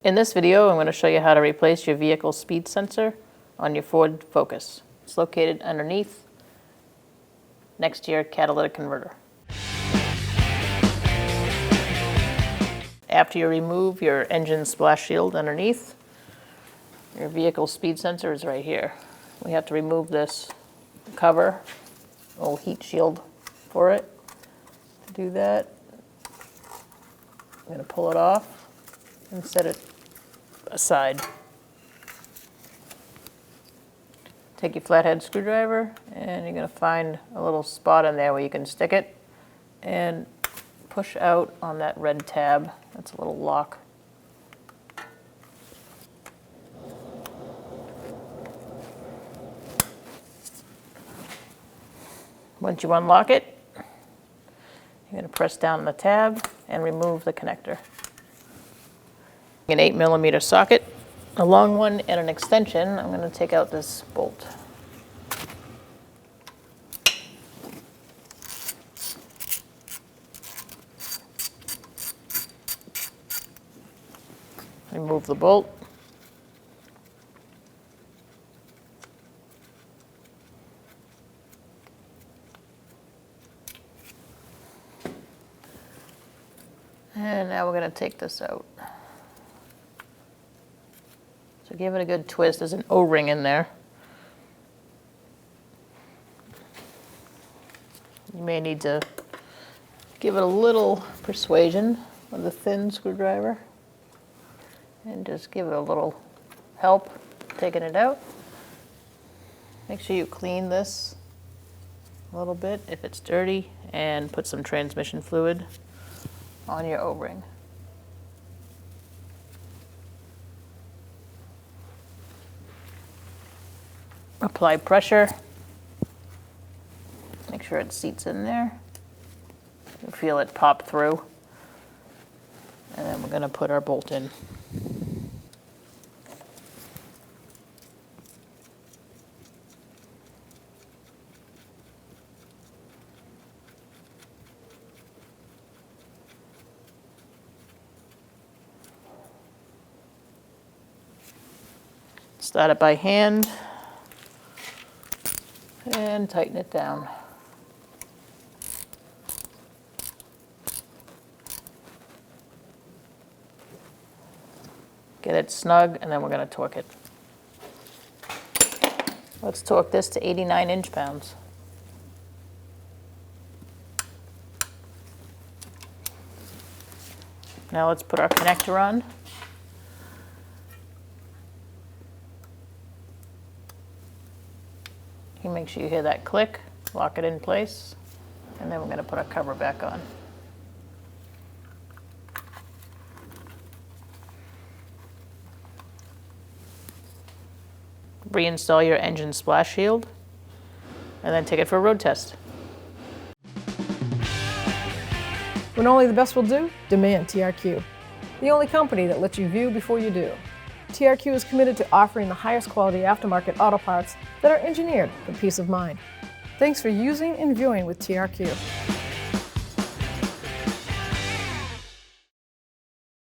In this video, I'm going to show you how to replace your vehicle speed sensor on your Ford Focus. It's located underneath, next to your catalytic converter. After you remove your engine splash shield underneath, your vehicle speed sensor is right here. We have to remove this cover, a little heat shield for it. To do that, I'm going to pull it off and set it aside. Take your flathead screwdriver and you're going to find a little spot in there where you can stick it and push out on that red tab. That's a little lock. Once you unlock it, you're going to press down on the tab and remove the connector. An 8mm socket, a long one, and an extension. I'm going to take out this bolt. Remove the bolt. And now we're going to take this out. So give it a good twist. There's an O-ring in there. You may need to give it a little persuasion with a thin screwdriver and just give it a little help taking it out. Make sure you clean this a little bit if it's dirty and put some transmission fluid on your O-ring. Apply pressure. Make sure it seats in there. You'll feel it pop through. And then we're going to put our bolt in. Start it by hand and tighten it down. Get it snug, and then we're going to torque it. Let's torque this to 89 inch-pounds. Now let's put our connector on. You make sure you hear that click, lock it in place, and then we're going to put our cover back on. Reinstall your engine splash shield, and then take it for a road test. When only the best will do, demand TRQ. The only company that lets you view before you do. TRQ is committed to offering the highest quality aftermarket auto parts that are engineered for peace of mind. Thanks for using and viewing with TRQ.